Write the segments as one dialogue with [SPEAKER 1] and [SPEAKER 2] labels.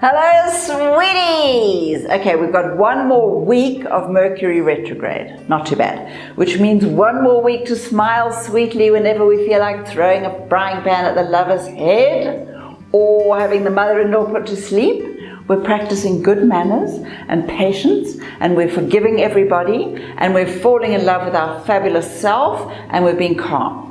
[SPEAKER 1] Hello, sweeties! Okay, we've got one more week of Mercury retrograde. Not too bad. Which means one more week to smile sweetly whenever we feel like throwing a frying pan at the lover's head or having the mother-in-law put to sleep. We're practicing good manners and patience, and we're forgiving everybody, and we're falling in love with our fabulous self, and we're being calm.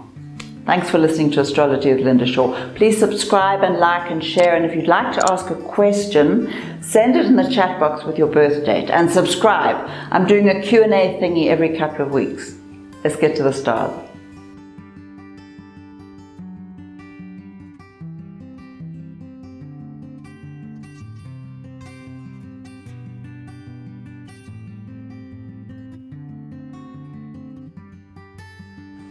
[SPEAKER 1] Thanks for listening to Astrology with Linda Shaw. Please subscribe and like and share, and if you'd like to ask a question, send it in the chat box with your birth date, and subscribe. I'm doing a Q&A thingy every couple of weeks. Let's get to the stars.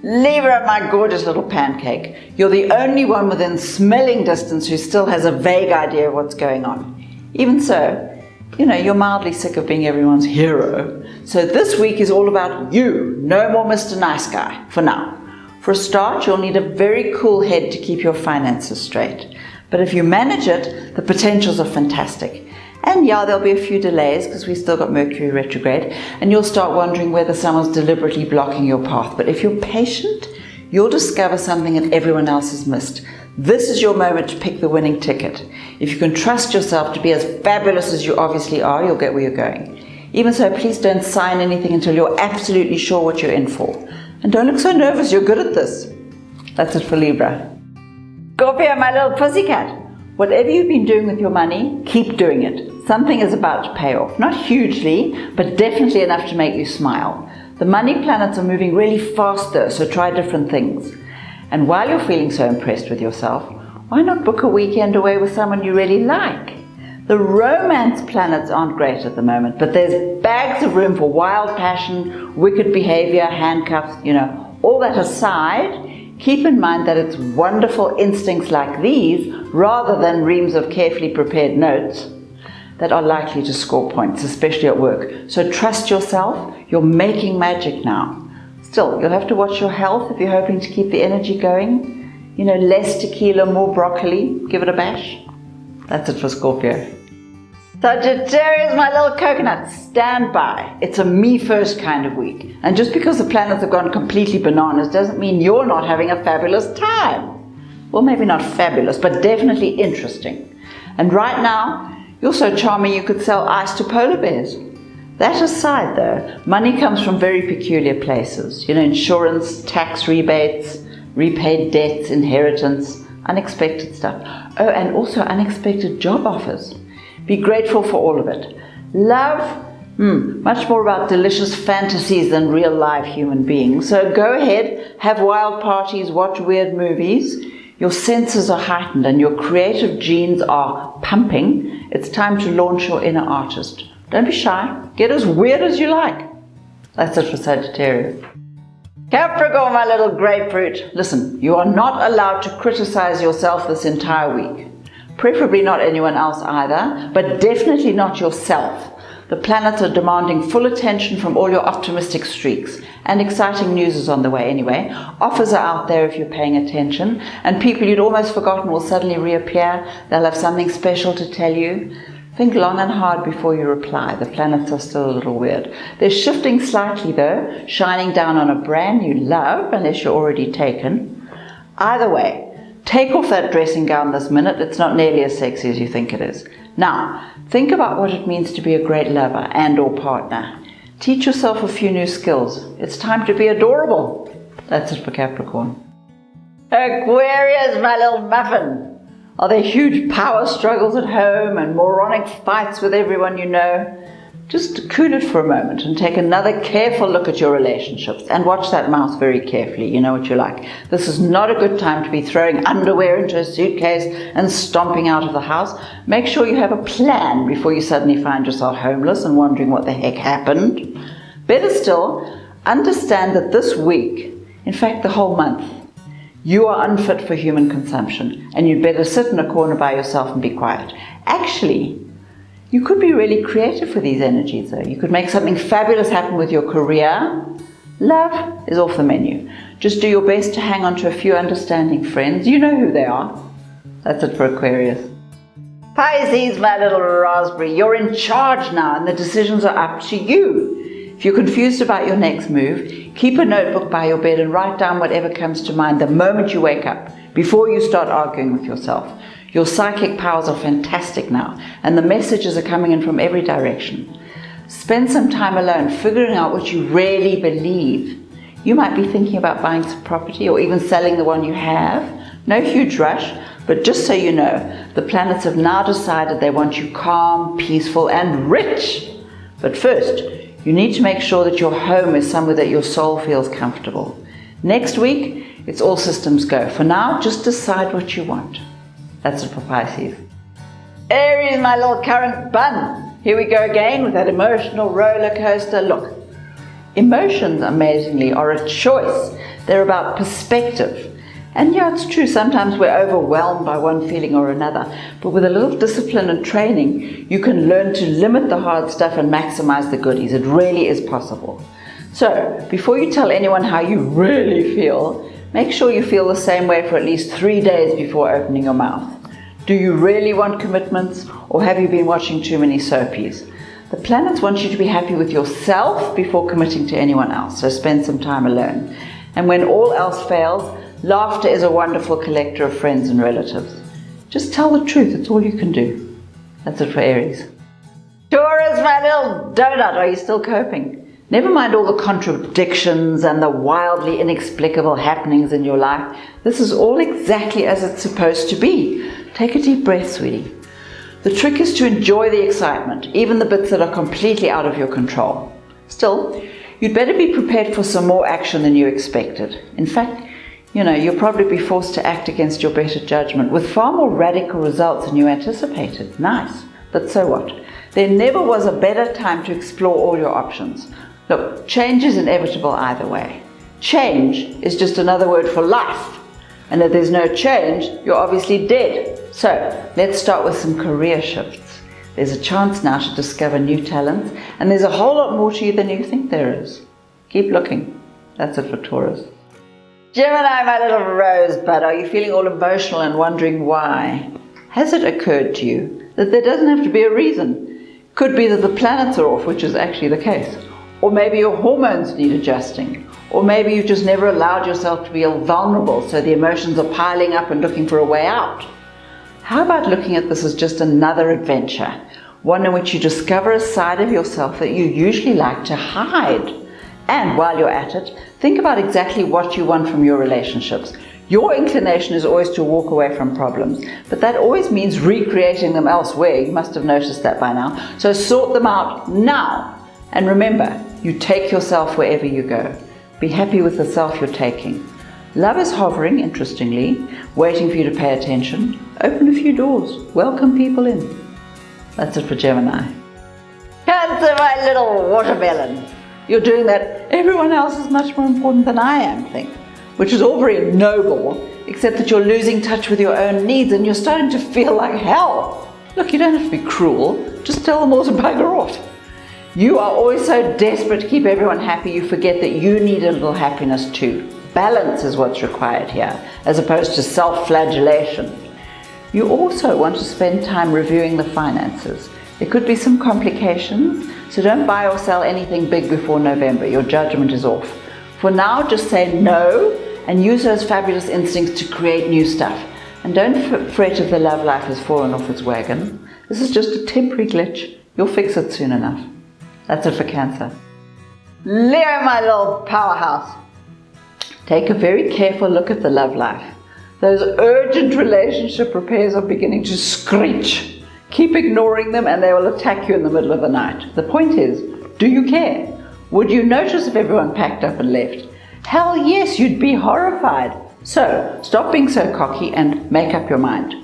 [SPEAKER 1] Libra, my gorgeous little pancake. You're the only one within smelling distance who still has a vague idea of what's going on. Even so, you're mildly sick of being everyone's hero. So this week is all about you. No more Mr. Nice Guy, for now. For a start, you'll need a very cool head to keep your finances straight. But if you manage it, the potentials are fantastic. And yeah, there'll be a few delays because we've still got Mercury retrograde, and you'll start wondering whether someone's deliberately blocking your path. But if you're patient, you'll discover something that everyone else has missed. This is your moment to pick the winning ticket. If you can trust yourself to be as fabulous as you obviously are, you'll get where you're going. Even so, please don't sign anything until you're absolutely sure what you're in for. And don't look so nervous, you're good at this. That's it for Libra. Scorpio, my little pussycat. Whatever you've been doing with your money, keep doing it. Something is about to pay off. Not hugely, but definitely enough to make you smile. The money planets are moving really fast though, so try different things. And while you're feeling so impressed with yourself, why not book a weekend away with someone you really like? The romance planets aren't great at the moment, but there's bags of room for wild passion, wicked behavior, handcuffs, all that aside. Keep in mind that it's wonderful instincts like these, rather than reams of carefully prepared notes, that are likely to score points, especially at work. So trust yourself, you're making magic now. Still, you'll have to watch your health if you're hoping to keep the energy going. Less tequila, more broccoli, give it a bash. That's it for Scorpio. Sagittarius, my little coconut, stand by. It's a me first kind of week. And just because the planets have gone completely bananas doesn't mean you're not having a fabulous time. Well, maybe not fabulous, but definitely interesting. And right now, you're so charming you could sell ice to polar bears. That aside though, money comes from very peculiar places. Insurance, tax rebates, repaid debts, inheritance, unexpected stuff. Oh, and also unexpected job offers. Be grateful for all of it. Love, much more about delicious fantasies than real live human beings. So go ahead, have wild parties, watch weird movies. Your senses are heightened and your creative genes are pumping. It's time to launch your inner artist. Don't be shy. Get as weird as you like. That's it for Sagittarius. Capricorn, my little grapefruit. Listen, you are not allowed to criticize yourself this entire week. Preferably not anyone else either, but definitely not yourself. The planets are demanding full attention from all your optimistic streaks. And exciting news is on the way anyway. Offers are out there if you're paying attention. And people you'd almost forgotten will suddenly reappear. They'll have something special to tell you. Think long and hard before you reply. The planets are still a little weird. They're shifting slightly though, shining down on a brand new love, unless you're already taken. Either way, take off that dressing gown this minute. It's not nearly as sexy as you think it is. Now, think about what it means to be a great lover and or partner. Teach yourself a few new skills. It's time to be adorable. That's it for Capricorn. Aquarius, my little muffin. Are there huge power struggles at home and moronic fights with everyone you know? Just cool it for a moment and take another careful look at your relationships and watch that mouth very carefully. You know what you like. This is not a good time to be throwing underwear into a suitcase and stomping out of the house. Make sure you have a plan before you suddenly find yourself homeless and wondering what the heck happened. Better still, understand that this week, in fact the whole month, you are unfit for human consumption and you'd better sit in a corner by yourself and be quiet. Actually, you could be really creative for these energies though. You could make something fabulous happen with your career. Love is off the menu. Just do your best to hang on to a few understanding friends. You know who they are. That's it for Aquarius. Pisces, my little raspberry, you're in charge now and the decisions are up to you. If you're confused about your next move, keep a notebook by your bed and write down whatever comes to mind the moment you wake up, before you start arguing with yourself. Your psychic powers are fantastic now, and the messages are coming in from every direction. Spend some time alone figuring out what you really believe. You might be thinking about buying some property or even selling the one you have. No huge rush, but just so you know, the planets have now decided they want you calm, peaceful, and rich. But first, you need to make sure that your home is somewhere that your soul feels comfortable. Next week, it's all systems go. For now, just decide what you want. That's it for Pisces. Aries, my little current bun. Here we go again with that emotional roller coaster. Look, emotions, amazingly, are a choice. They're about perspective. And yeah, it's true, sometimes we're overwhelmed by one feeling or another, but with a little discipline and training, you can learn to limit the hard stuff and maximize the goodies. It really is possible. So, before you tell anyone how you really feel, make sure you feel the same way for at least 3 days before opening your mouth. Do you really want commitments, or have you been watching too many soapies? The planets want you to be happy with yourself before committing to anyone else, so spend some time alone. And when all else fails, laughter is a wonderful collector of friends and relatives. Just tell the truth, it's all you can do. That's it for Aries. Taurus, my little donut, are you still coping? Never mind all the contradictions and the wildly inexplicable happenings in your life. This is all exactly as it's supposed to be. Take a deep breath, sweetie. The trick is to enjoy the excitement, even the bits that are completely out of your control. Still, you'd better be prepared for some more action than you expected. In fact, you'll probably be forced to act against your better judgment with far more radical results than you anticipated. Nice, but so what? There never was a better time to explore all your options. Look, change is inevitable either way. Change is just another word for life. And if there's no change, you're obviously dead. So, let's start with some career shifts. There's a chance now to discover new talents, and there's a whole lot more to you than you think there is. Keep looking. That's it for Taurus. Gemini, my little rosebud, are you feeling all emotional and wondering why? Has it occurred to you that there doesn't have to be a reason? Could be that the planets are off, which is actually the case. Or maybe your hormones need adjusting. Or maybe you've just never allowed yourself to be vulnerable, so the emotions are piling up and looking for a way out. How about looking at this as just another adventure, one in which you discover a side of yourself that you usually like to hide? And while you're at it, think about exactly what you want from your relationships. Your inclination is always to walk away from problems, but that always means recreating them elsewhere. You must have noticed that by now. So sort them out now. And remember, you take yourself wherever you go. Be happy with the self you're taking. Love is hovering, interestingly, waiting for you to pay attention. Open a few doors. Welcome people in. That's it for Gemini. Cancer, my little watermelon. You're doing that everyone else is much more important than I am thing, which is all very noble, except that you're losing touch with your own needs and you're starting to feel like hell. Look, you don't have to be cruel. Just tell them all to bugger off. You are always so desperate to keep everyone happy, you forget that you need a little happiness too. Balance is what's required here, as opposed to self-flagellation. You also want to spend time reviewing the finances. There could be some complications, so don't buy or sell anything big before November. Your judgment is off. For now, just say no and use those fabulous instincts to create new stuff. And don't fret if the love life has fallen off its wagon. This is just a temporary glitch. You'll fix it soon enough. That's it for Cancer. Leo, my little powerhouse. Take a very careful look at the love life. Those urgent relationship repairs are beginning to screech. Keep ignoring them and they will attack you in the middle of the night. The point is, do you care? Would you notice if everyone packed up and left? Hell yes, you'd be horrified. So, stop being so cocky and make up your mind.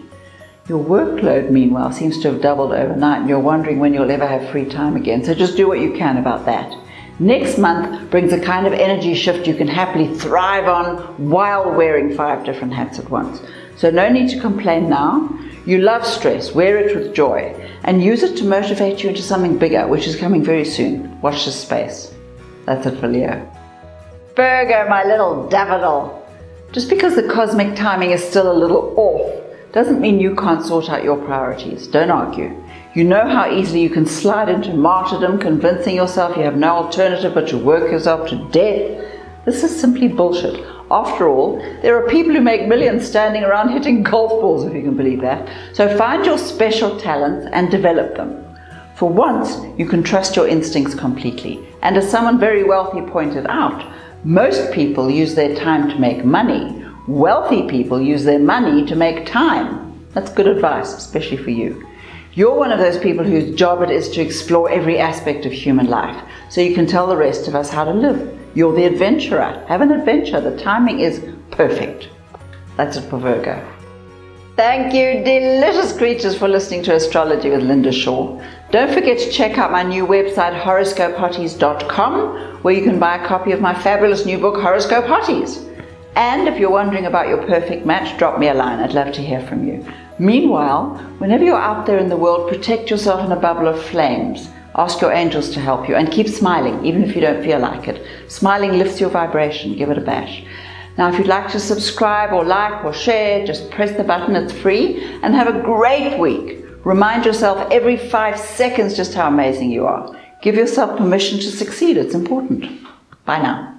[SPEAKER 1] Your workload, meanwhile, seems to have doubled overnight and you're wondering when you'll ever have free time again. So just do what you can about that. Next month brings a kind of energy shift you can happily thrive on while wearing 5 different hats at once. So no need to complain now. You love stress, wear it with joy, and use it to motivate you into something bigger, which is coming very soon. Watch this space. That's it for Leo. Virgo, my little daffodil. Just because the cosmic timing is still a little off, doesn't mean you can't sort out your priorities. Don't argue. You know how easily you can slide into martyrdom, convincing yourself you have no alternative but to work yourself to death. This is simply bullshit. After all, there are people who make millions standing around hitting golf balls, if you can believe that. So find your special talents and develop them. For once, you can trust your instincts completely. And as someone very wealthy pointed out, most people use their time to make money. Wealthy people use their money to make time. That's good advice, especially for you. You're one of those people whose job it is to explore every aspect of human life, so you can tell the rest of us how to live. You're the adventurer. Have an adventure. The timing is perfect. That's it for Virgo. Thank you, delicious creatures, for listening to Astrology with Linda Shaw. Don't forget to check out my new website, horoscopehotties.com, where you can buy a copy of my fabulous new book, Horoscope Hotties. And if you're wondering about your perfect match, drop me a line. I'd love to hear from you. Meanwhile, whenever you're out there in the world, protect yourself in a bubble of flames. Ask your angels to help you, and keep smiling, even if you don't feel like it. Smiling lifts your vibration. Give it a bash. Now, if you'd like to subscribe or like or share, just press the button. It's free. And have a great week. Remind yourself every 5 seconds just how amazing you are. Give yourself permission to succeed. It's important. Bye now.